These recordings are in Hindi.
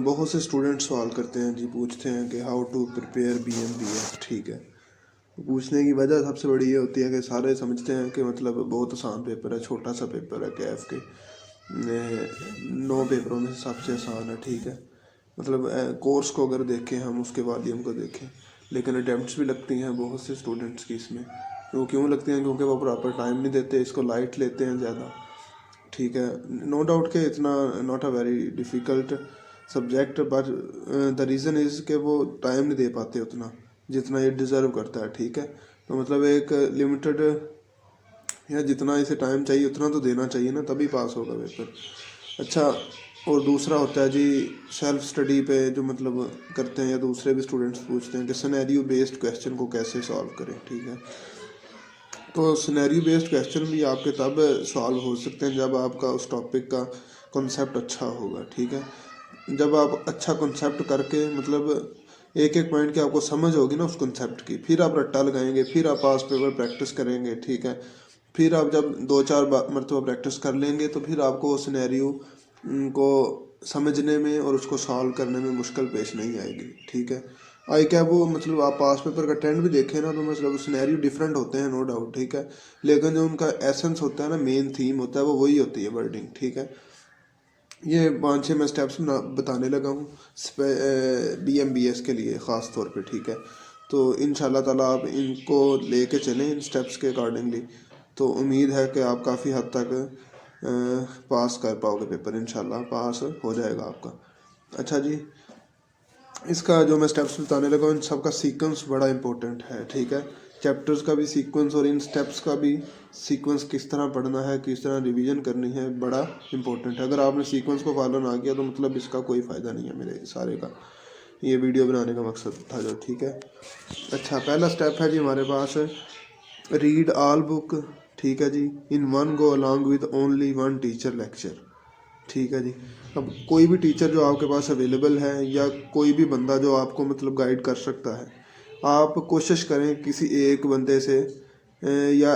बहुत से स्टूडेंट सवाल करते हैं जी, पूछते हैं कि हाउ टू प्रिपेयर BMBS। ठीक है, पूछने की वजह सबसे बड़ी ये होती है कि सारे समझते हैं कि मतलब बहुत आसान पेपर है, छोटा सा पेपर है, कैफ के 9 पेपरों में से सबसे आसान है। ठीक है, मतलब कोर्स को अगर देखें हम, उसके वॉल्यूम को देखें, लेकिन अटैम्प्ट्स भी लगती हैं बहुत से स्टूडेंट्स की इसमें। वो क्यों लगती हैं? क्योंकि वो प्रॉपर टाइम नहीं देते, इसको लाइट लेते हैं ज़्यादा। ठीक है, नो डाउट के इतना not a very difficult subject, but the reason is कि वो टाइम नहीं दे पाते उतना जितना ये डिज़र्व करता है। ठीक है, तो मतलब एक लिमिटेड या जितना इसे टाइम चाहिए उतना तो देना चाहिए ना, तभी पास होगा पेपर। अच्छा, और दूसरा होता है जी सेल्फ स्टडी पे जो मतलब करते हैं, या दूसरे भी स्टूडेंट्स पूछते हैं कि सिनेरियो बेस्ड क्वेश्चन को कैसे सॉल्व करें। ठीक है, तो सिनेरियो बेस्ड क्वेश्चन भी आपके तब सॉल्व हो सकते हैं जब आपका उस टॉपिक का कॉन्सेप्ट अच्छा होगा। ठीक है, जब आप अच्छा कॉन्सेप्ट करके मतलब एक एक पॉइंट की आपको समझ होगी ना उस कॉन्सेप्ट की, फिर आप रट्टा लगाएंगे, फिर आप पास पेपर प्रैक्टिस करेंगे। ठीक है, फिर आप जब 2-4 मरतबा प्रैक्टिस कर लेंगे तो फिर आपको सिनेरियो को समझने में और उसको सॉल्व करने में मुश्किल पेश नहीं आएगी। ठीक है, आई क्या वो मतलब आप पास पेपर का ट्रेंड भी देखें ना, तो मतलब सिनेरियो डिफरेंट होते हैं नो डाउट। ठीक है, लेकिन जो उनका एसेंस होता है ना, मेन थीम होता है, वो वही होती है, वर्डिंग। ठीक है, ये 5-6 मैं स्टेप्स बताने लगा हूँ BMBS के लिए ख़ास तौर पे। ठीक है, तो इंशाल्लाह ताला आप इनको लेके चलें इन स्टेप्स के अकॉर्डिंगली, तो उम्मीद है कि आप काफ़ी हद तक पास कर पाओगे पेपर, इंशाल्लाह पास हो जाएगा आपका। अच्छा जी, इसका जो मैं स्टेप्स बताने लगा हूँ, इन सब का सीक्वेंस बड़ा इंपॉर्टेंट है। ठीक है, चैप्टर्स का भी सीक्वेंस और इन स्टेप्स का भी सीक्वेंस, किस तरह पढ़ना है, किस तरह रिवीजन करनी है, बड़ा इंपॉर्टेंट है। अगर आपने सीक्वेंस को फॉलो ना किया तो मतलब इसका कोई फ़ायदा नहीं है मेरे सारे का, ये वीडियो बनाने का मकसद था जो। ठीक है, अच्छा, पहला स्टेप है जी हमारे पास रीड ऑल बुक। ठीक है जी, in one go along with only one teacher lecture. ठीक है जी, अब कोई भी टीचर जो आपके पास अवेलेबल है, या कोई भी बंदा जो आपको मतलब गाइड कर सकता है, आप कोशिश करें किसी एक बंदे से या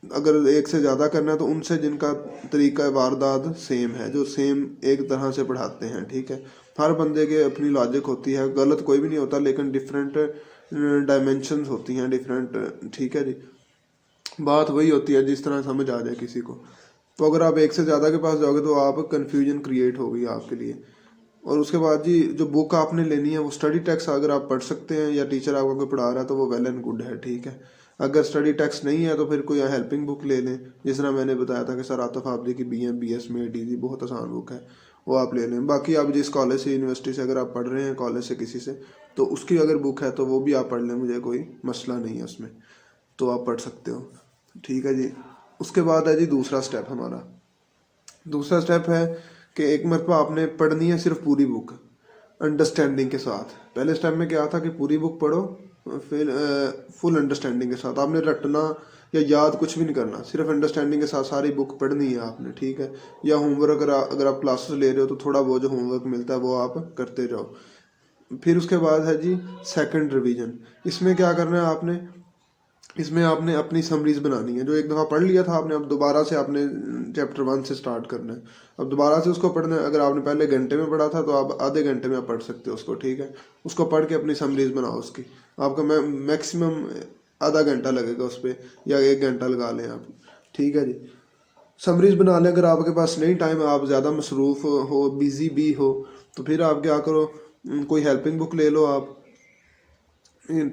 अगर एक से ज़्यादा करना है तो उनसे जिनका तरीका वारदात सेम है, जो सेम एक तरह से पढ़ाते हैं। ठीक है, हर बंदे के अपनी लॉजिक होती है, गलत कोई भी नहीं होता, लेकिन डिफरेंट डायमेंशंस होती हैं, डिफरेंट। ठीक है जी, बात वही होती है जिस तरह समझ आ जाए किसी को। तो अगर आप एक से ज़्यादा के पास जाओगे तो आप कन्फ्यूजन क्रिएट होगी आपके लिए। और उसके बाद जी जो बुक आपने लेनी है वो स्टडी टेक्स्ट अगर आप पढ़ सकते हैं, या टीचर आपको कोई पढ़ा रहा है, तो वो वेल एंड गुड है। ठीक है, अगर स्टडी टेक्स्ट नहीं है तो फिर कोई हेल्पिंग बुक ले लें, जिस तरह मैंने बताया था कि सर आतिफ आबदी की BMBS में DZ बहुत आसान बुक है, वो आप ले लें। बाकी आप जिस कॉलेज से, यूनिवर्सिटी से अगर आप पढ़ रहे हैं, कॉलेज से किसी से, तो उसकी अगर बुक है तो वो भी आप पढ़ लें, मुझे कोई मसला नहीं है उसमें, तो आप पढ़ सकते हो। ठीक है जी, उसके बाद है जी दूसरा स्टेप हमारा। दूसरा स्टेप है कि एक मरतबा आपने पढ़नी है सिर्फ पूरी बुक अंडरस्टैंडिंग के साथ। पहले स्टेप में क्या था कि पूरी बुक पढ़ो, फिर फुल अंडरस्टैंडिंग के साथ। आपने रटना या याद कुछ भी नहीं करना, सिर्फ अंडरस्टैंडिंग के साथ सारी बुक पढ़नी है आपने। ठीक है, या होमवर्क अगर आप क्लासेस ले रहे हो तो थोड़ा वो जो होमवर्क मिलता है वो आप करते रहो। फिर उसके बाद है जी सेकंड रिवीजन। इसमें क्या करना है आपने, इसमें आपने अपनी समरीज बनानी है। जो एक दफ़ा पढ़ लिया था आपने, अब दोबारा से आपने चैप्टर 1 से स्टार्ट करना है, अब दोबारा से उसको पढ़ना है। अगर आपने पहले घंटे में पढ़ा था तो आप आधे घंटे में आप पढ़ सकते हो उसको। ठीक है, उसको पढ़ के अपनी समरीज बनाओ उसकी। आपका मैक्सिमम आधा घंटा लगेगा उस पर, या 1 घंटा लगा लें आप। ठीक है जी, समरीज बना लें। अगर आपके पास नहीं टाइम, आप ज़्यादा मसरूफ़ हो, बिज़ी भी हो, तो फिर आप क्या करो, कोई हेल्पिंग बुक ले लो आप।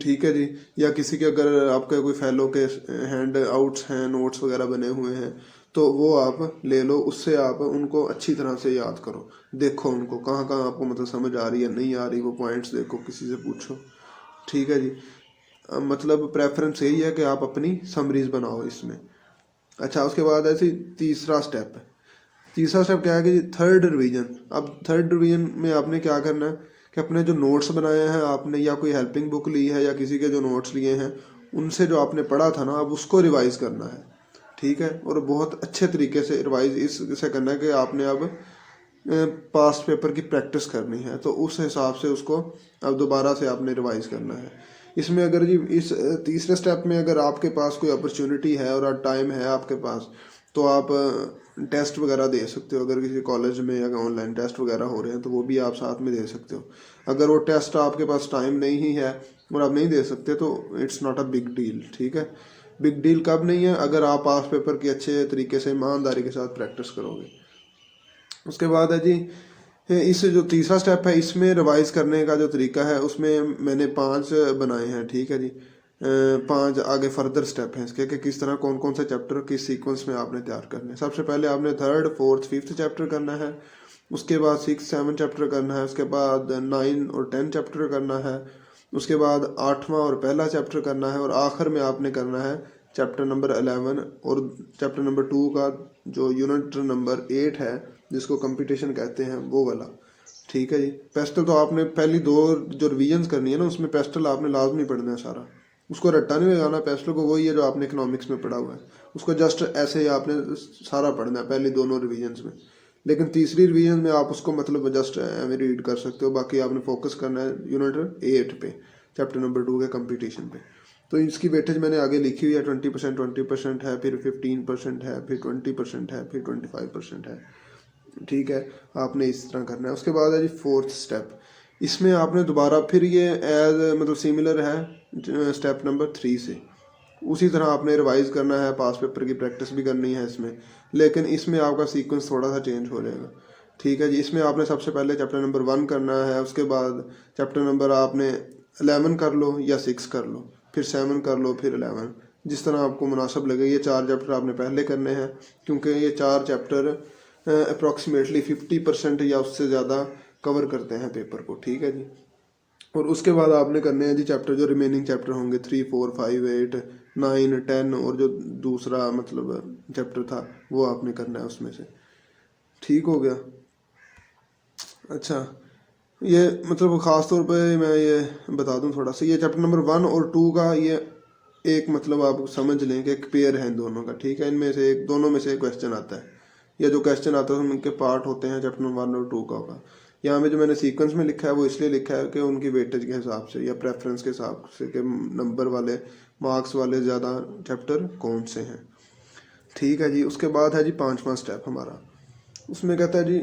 ठीक है जी, या किसी के अगर आपके कोई फेलो के हैंड आउट्स हैं, नोट्स वगैरह बने हुए हैं, तो वो आप ले लो, उससे आप उनको अच्छी तरह से याद करो। देखो उनको कहाँ कहाँ आपको मतलब समझ आ रही है, नहीं आ रही, वो पॉइंट्स देखो, किसी से पूछो। ठीक है जी, मतलब प्रेफरेंस यही है कि आप अपनी समरीज बनाओ इसमें। अच्छा, उसके बाद ऐसे तीसरा स्टेप है। तीसरा स्टेप क्या है कि थर्ड रिवीजन। अब थर्ड रिवीजन में आपने क्या करना है कि अपने जो नोट्स बनाए हैं आपने, या कोई हेल्पिंग बुक ली है, या किसी के जो नोट्स लिए हैं उनसे जो आपने पढ़ा था ना, अब उसको रिवाइज करना है। ठीक है, और बहुत अच्छे तरीके से रिवाइज इससे करना है कि आपने अब पास्ट पेपर की प्रैक्टिस करनी है, तो उस हिसाब से उसको अब दोबारा से आपने रिवाइज करना है। इसमें अगर जी इस तीसरे स्टेप में अगर आपके पास कोई अपॉर्चुनिटी है और टाइम है आपके पास, तो आप टेस्ट वगैरह दे सकते हो, अगर किसी कॉलेज में या ऑनलाइन टेस्ट वगैरह हो रहे हैं तो वो भी आप साथ में दे सकते हो। अगर वो टेस्ट आपके पास टाइम नहीं ही है और आप नहीं दे सकते तो it's not a big deal, ठीक है। बिग डील कब नहीं है, अगर आप पास पेपर की अच्छे तरीके से ईमानदारी के साथ प्रैक्टिस करोगे। उसके बाद है जी इस जो तीसरा स्टेप है, इसमें रिवाइज करने का जो तरीका है उसमें मैंने 5 बनाए हैं, ठीक है जी। 5 आगे फर्दर स्टेप हैं इसके कि किस तरह कौन कौन से चैप्टर किस सीक्वेंस में आपने तैयार करने हैं। सबसे पहले आपने 3rd 4th 5th चैप्टर करना है, उसके बाद 6 7 चैप्टर करना है, उसके बाद 9 और 10 चैप्टर करना है, उसके बाद 8वां और पहला चैप्टर करना है, और आखिर में आपने करना है चैप्टर नंबर 11 और चैप्टर नंबर 2 का जो यूनिट नंबर 8 है जिसको कंपटीशन कहते हैं वो वाला, ठीक है जी। पेस्टल तो आपने पहली 2 जो रिवीजन्स करनी है ना उसमें पेस्टल आपने लाजमी पढ़ना है सारा, उसको रट्टा नहीं लगाना। पेस्टल को वही है जो आपने इकोनॉमिक्स में पढ़ा हुआ है, उसको जस्ट ऐसे ही आपने सारा पढ़ना है पहली दोनों रिवीजन्स में। लेकिन तीसरी रिवीजन में आप उसको मतलब जस्ट एवं रीड कर सकते हो, बाकी आपने फोकस करना है यूनिट 8 पे, चैप्टर नंबर 2 के कंपटीशन पे। तो इसकी वेटेज मैंने आगे लिखी हुई है, 20% है, फिर 15% है, फिर 20% है, फिर 25% है, ठीक है। आपने इस तरह करना है। उसके बाद है जी 4th स्टेप, इसमें आपने दोबारा फिर ये एज मतलब सिमिलर है स्टेप नंबर 3 से, उसी तरह आपने रिवाइज करना है, पास पेपर की प्रैक्टिस भी करनी है इसमें, लेकिन इसमें आपका सीक्वेंस थोड़ा सा चेंज हो जाएगा, ठीक है जी। इसमें आपने सबसे पहले चैप्टर नंबर 1 करना है, उसके बाद चैप्टर नंबर आपने 11 कर लो या 6 कर लो, फिर 7 कर लो, फिर 11, जिस तरह आपको मुनासिब लगे। ये 4 चैप्टर आपने पहले करने हैं क्योंकि ये 4 चैप्टर अप्रॉक्सीमेटली 50% या उससे ज़्यादा कवर करते हैं पेपर को, ठीक है जी। और उसके बाद आपने करने हैं जी चैप्टर जो रिमेनिंग चैप्टर होंगे 3 4 5 8 9 10, और जो दूसरा मतलब चैप्टर था वो आपने करना है उसमें से, ठीक हो गया। अच्छा, ये मतलब ख़ास तौर पे मैं ये बता दूं थोड़ा सा, ये चैप्टर नंबर 1 और 2 का ये एक मतलब आप समझ लें कि एक पेयर है इन दोनों का, ठीक है। इनमें से एक दोनों में से एक क्वेश्चन आता है, या जो क्वेश्चन आता है उनके पार्ट होते हैं चैप्टर नंबर 1 और 2 का होगा। यहाँ में जो मैंने सीक्वेंस में लिखा है वो इसलिए लिखा है कि उनकी वेटेज के हिसाब से या प्रेफरेंस के हिसाब से कि नंबर वाले मार्क्स वाले ज़्यादा चैप्टर कौन से हैं, ठीक है जी। उसके बाद है जी 5वां स्टेप हमारा, उसमें कहता है जी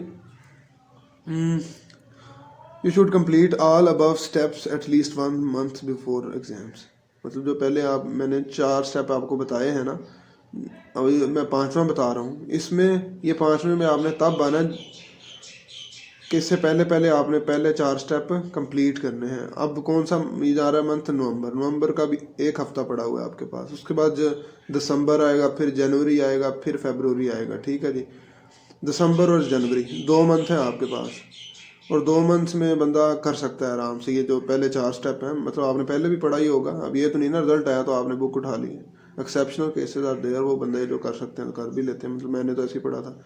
you should complete all above steps at least 1 month before exams. मतलब जो पहले मैंने 4 स्टेप आपको बताए हैं ना, अभी मैं 5वां बता रहा हूँ। इसमें ये 5वें में आपने तब आना कि इससे पहले पहले आपने पहले 4 स्टेप कंप्लीट करने हैं। अब कौन सा ये जा रहा है मंथ, नवंबर का भी 1 हफ्ता पड़ा हुआ है आपके पास, उसके बाद दिसंबर आएगा, फिर जनवरी आएगा, फिर फरवरी आएगा, ठीक है जी। दिसंबर और जनवरी 2 मंथ हैं आपके पास, और 2 मंथ्स में बंदा कर सकता है आराम से ये जो पहले 4 स्टेप हैं। मतलब आपने पहले भी पढ़ा ही होगा, अब ये तो नहीं ना रिजल्ट आया तो आपने बुक उठा ली है। एक्सेप्शनल केसेस आर देयर, वो बंदे जो कर सकते हैं तो कर भी लेते हैं। मतलब मैंने तो ऐसे ही पढ़ा था,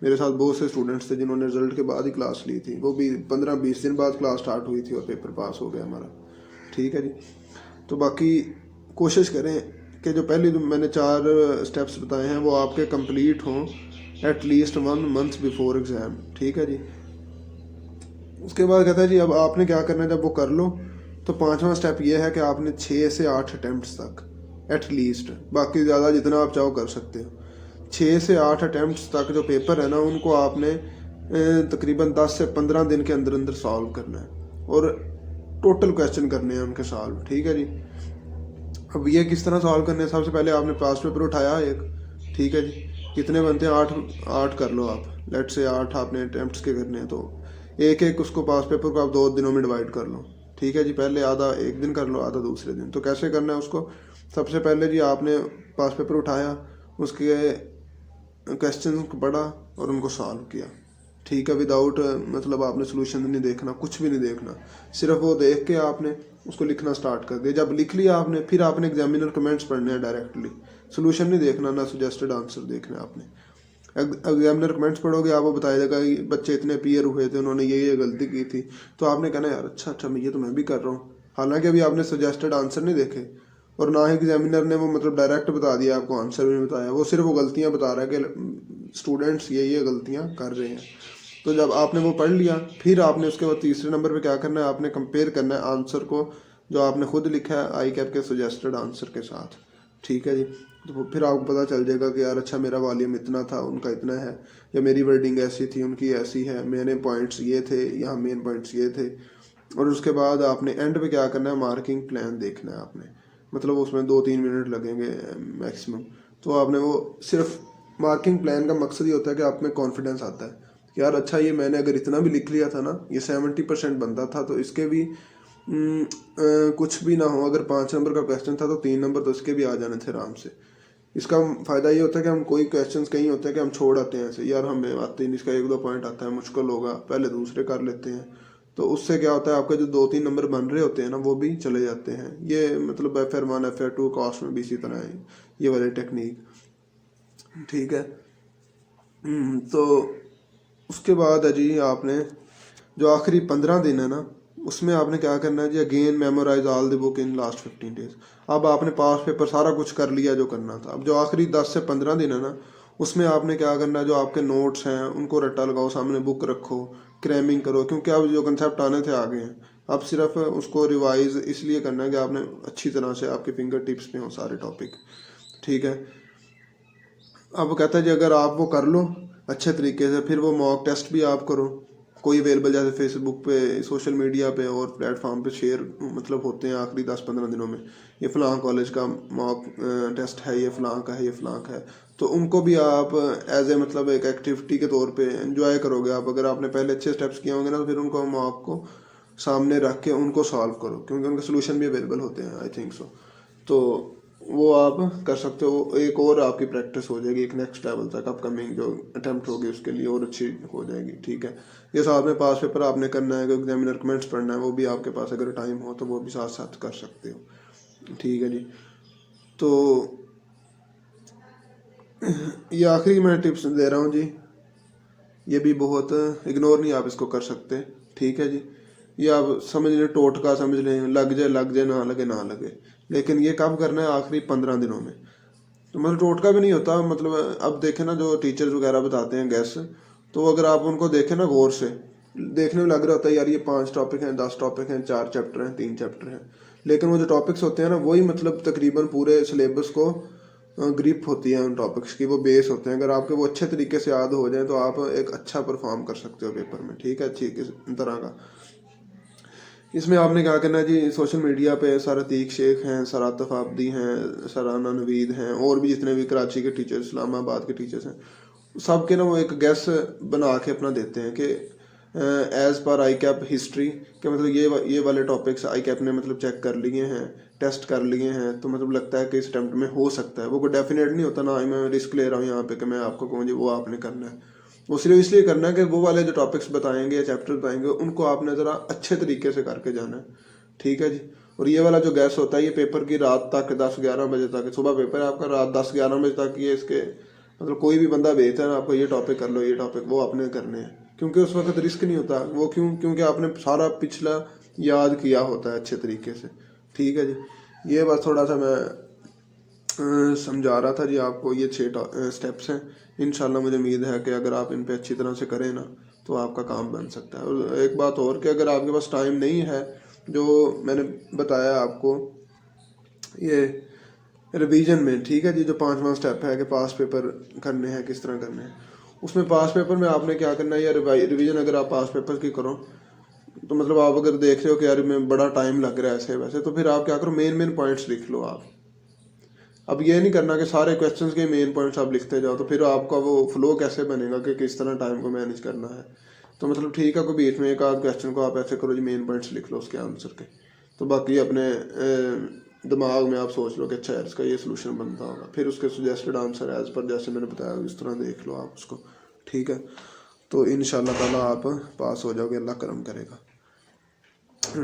मेरे साथ बहुत से स्टूडेंट्स थे जिन्होंने रिजल्ट के बाद ही क्लास ली थी, वो भी 15-20 दिन बाद क्लास स्टार्ट हुई थी और पेपर पास हो गया हमारा, ठीक है जी। तो बाकी कोशिश करें कि जो पहले जो मैंने 4 स्टेप्स बताए हैं वो आपके कंप्लीट हों eight least 1 month before exam, ठीक है जी। उसके बाद कहता है जी अब आपने क्या करना है, जब वो कर लो तो 5वां स्टेप ये है कि आपने 6 से 8 अटैम्प्ट्स तक एट लीस्ट, बाकी ज़्यादा जितना आप चाहो कर सकते हो, 6 से 8 अटैम्प्ट्स तक जो पेपर है ना उनको आपने तकरीबन 10 से 15 दिन के अंदर अंदर सॉल्व करना है, और टोटल क्वेश्चन करने हैं उनके सॉल्व, ठीक है जी। अब ये किस तरह सॉल्व करने हैं, सबसे पहले आपने पास पेपर उठाया एक, ठीक है जी। कितने बनते हैं, 8 कर लो आप, लेट से 8 आपने अटैम्प्ट्स के करने हैं, तो एक एक उसको पास पेपर को आप 2 दिनों में डिवाइड कर लो, ठीक है जी। पहले आधा एक दिन कर लो, आधा दूसरे दिन। तो कैसे करना है उसको, सबसे पहले जी आपने पास पेपर उठाया, उसके क्वेश्चन को पढ़ा और उनको सॉल्व किया, ठीक है। विदाउट मतलब आपने सोल्यूशन नहीं देखना, कुछ भी नहीं देखना, सिर्फ वो देख के आपने उसको लिखना स्टार्ट कर दिया। जब लिख लिया आपने, फिर आपने एग्जामिनर कमेंट्स पढ़ने हैं डायरेक्टली, सोल्यूशन नहीं देखना, ना सजेस्टेड आंसर देखना है आपने। एग्जामिनर कमेंट्स पढ़ोगे आप, वो बताएगा कि बच्चे इतने पीयर हुए थे, उन्होंने ये गलती की थी, तो आपने कहना यार अच्छा ये तो मैं भी कर रहा हूँ, हालांकि अभी आपने सजेस्टेड आंसर नहीं देखे, और ना ही एग्जामिनर ने वो मतलब डायरेक्ट बता दिया आपको, आंसर भी नहीं बताया, वो सिर्फ वो गलतियाँ बता रहा है कि स्टूडेंट्स ये गलतियाँ कर रहे हैं। तो जब आपने वो पढ़ लिया, फिर आपने उसके बाद तीसरे नंबर पे क्या करना है, आपने कंपेयर करना है आंसर को जो आपने खुद लिखा है आई कैप के सजेस्टेड आंसर के साथ, ठीक है जी। तो फिर आपको पता चल जाएगा कि यार अच्छा मेरा वॉल्यूम इतना था, उनका इतना है, या मेरी वर्डिंग ऐसी थी, उनकी ऐसी है, मेरे पॉइंट्स ये थे, यहाँ मेन पॉइंट्स ये थे। और उसके बाद आपने एंड पे क्या करना है, मार्किंग प्लान देखना है आपने, मतलब उसमें 2-3 मिनट लगेंगे मैक्सिमम। तो आपने वो सिर्फ मार्किंग प्लान का मकसद ये होता है कि आप में कॉन्फिडेंस आता है कि यार अच्छा ये मैंने अगर इतना भी लिख लिया था ना, ये 70% बनता था, तो इसके भी कुछ भी ना हो, अगर 5 नंबर का क्वेश्चन था तो 3 नंबर तो इसके भी आ जाने थे आराम से। इसका फ़ायदा ये होता है कि हम कोई क्वेश्चंस कहीं होते हैं कि हम छोड़ आते हैं ऐसे, यार हमें आते नहीं, इसका 1-2 पॉइंट आता है, मुश्किल होगा, पहले दूसरे कर लेते हैं। तो उससे क्या होता है, आपके जो 2-3 नंबर बन रहे होते हैं ना, वो भी चले जाते हैं। ये मतलब FR1 FR2 कॉस्ट में भी इसी तरह है ये वाली टेक्निक, ठीक है। तो उसके बाद है जी, आपने जो आखिरी 15 दिन है ना, उसमें आपने क्या करना है जी, again memorize all the book in last 15 days. अब आपने पास पेपर सारा कुछ कर लिया जो करना था। अब जो आखिरी 10 से 15 दिन है ना, उसमें आपने क्या करना है, जो आपके नोट्स हैं उनको रट्टा लगाओ, सामने बुक रखो, क्रैमिंग करो, क्योंकि अब जो कंसेप्ट आने थे आ गए हैं। अब सिर्फ उसको रिवाइज इसलिए करना है कि आपने अच्छी तरह से आपके फिंगर टिप्स पे हो सारे टॉपिक, ठीक है। अब कहता है जी अगर आप वो कर लो अच्छे तरीके से, फिर वो मॉक टेस्ट भी आप करो, कोई अवेलेबल जैसे फेसबुक पे, सोशल मीडिया पे और प्लेटफॉर्म पे शेयर मतलब होते हैं आखिरी 10-15 दिनों में, ये फ़लाँ कॉलेज का मॉक टेस्ट है, ये फ़लाँ का है, ये फ़लाँ का है। तो उनको भी आप एज ए मतलब एक एक्टिविटी के तौर पे एंजॉय करोगे आप। अगर आपने पहले अच्छे स्टेप्स किए होंगे ना, तो फिर उनको मॉक को सामने रख के उनको सॉल्व करो, क्योंकि उनके सोल्यूशन भी अवेलेबल होते हैं, आई थिंक सो। तो वो आप कर सकते हो, एक और आपकी प्रैक्टिस हो जाएगी, एक नेक्स्ट लेवल तक अपकमिंग जो अटेम्प्ट होगी उसके लिए और अच्छी हो जाएगी, ठीक है। ये साथ में पास पेपर आपने करना है, एग्जामिनर कमेंट्स पढ़ना है, वो भी आपके पास अगर टाइम हो तो वो भी साथ साथ कर सकते हो, ठीक है जी। तो ये आखिरी मैं टिप्स दे रहा हूँ जी, ये भी बहुत इग्नोर नहीं आप इसको कर सकते, ठीक है जी। ये आप समझ लें, टोटका समझ लें, लग जाए ना लगे ना लगे, लेकिन ये कब करना है, आखिरी 15 दिनों में। तो मतलब टोटका भी नहीं होता, मतलब अब देखें ना जो टीचर्स वगैरह बताते हैं गैस, तो अगर आप उनको देखें ना गौर से, देखने में लग रहा होता है यार ये 5 टॉपिक हैं, 10 टॉपिक हैं, 4 चैप्टर हैं, 3 चैप्टर हैं, लेकिन वो जो टॉपिक्स होते हैं ना, वही मतलब तकरीबन पूरे सिलेबस को ग्रिप होती है उन टॉपिक्स की, वो बेस होते हैं। अगर आपके वो अच्छे तरीके से याद हो जाए तो आप एक अच्छा परफॉर्म कर सकते हो पेपर में, ठीक है, अच्छी तरह का। इसमें आपने क्या करना है जी, सोशल मीडिया पे सर अतीक शेख हैं, सर आतिफ आबदी हैं, सर आना नवीद हैं, और भी जितने भी कराची के टीचर्स, इस्लामाबाद के टीचर्स हैं, सब के ना वो एक गैस बना के अपना देते हैं कि एज पर आई कैप हिस्ट्री के मतलब ये वाले टॉपिक्स आई कैप ने मतलब चेक कर लिए हैं, टेस्ट कर लिए हैं, तो मतलब लगता है कि इस अटेम्प्ट में हो सकता है। वो कोई डेफिनेट नहीं होता ना, मैं रिस्क ले रहा हूँ यहाँ पे कि मैं आपको कहूँ जी वो आपने करना है। वो सिर्फ इसलिए करना है कि वो वाले जो टॉपिक्स बताएंगे या चैप्टर बताएंगे उनको आपने ज़रा अच्छे तरीके से करके जाना है, ठीक है जी। और ये वाला जो गैस होता है ये पेपर की रात तक 10-11 बजे तक, सुबह पेपर है आपका, रात 10-11 बजे तक ये इसके मतलब कोई भी बंदा भेजता है आपको, ये टॉपिक कर लो, ये टॉपिक, वो आपने करने हैं, क्योंकि उस वक्त रिस्क नहीं होता। वो क्योंकि आपने सारा पिछला याद किया होता है अच्छे तरीके से, ठीक है जी। ये बस थोड़ा सा मैं समझा रहा था जी आपको, ये 6 स्टेप्स हैं। इंशाल्लाह मुझे उम्मीद है कि अगर आप इन पे अच्छी तरह से करें ना, तो आपका काम बन सकता है। और एक बात और कि अगर आपके पास टाइम नहीं है, जो मैंने बताया आपको ये रिवीजन में, ठीक है जी, जो 5वां स्टेप है कि पास पेपर करने हैं, किस तरह करने हैं, उसमें पास पेपर में आपने क्या करना है, या रिवीजन अगर आप पास पेपर की करो, तो मतलब आप अगर देख रहे हो कि यार में बड़ा टाइम लग रहा है ऐसे वैसे, तो फिर आप क्या करो, मेन पॉइंट्स लिख लो आप। अब ये नहीं करना कि सारे क्वेश्चंस के मेन पॉइंट्स आप लिखते जाओ, तो फिर आपका वो फ्लो कैसे बनेगा कि किस तरह टाइम को मैनेज करना है। तो मतलब ठीक है, कोई बीच में एक आध क्वेश्चन को आप ऐसे करो जी, मेन पॉइंट्स लिख लो उसके आंसर के, तो बाकी अपने दिमाग में आप सोच लो कि अच्छा यार इसका ये सोल्यूशन बनता होगा, फिर उसके सजेस्टेड आंसर एज पर जैसे मैंने बताया इस तरह देख लो आप उसको, ठीक है। तो इंशाल्लाह ताला आप पास हो जाओगे, अल्लाह करम करेगा,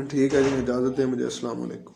ठीक है जी। इजाज़त है मुझे, अस्सलाम वालेकुम।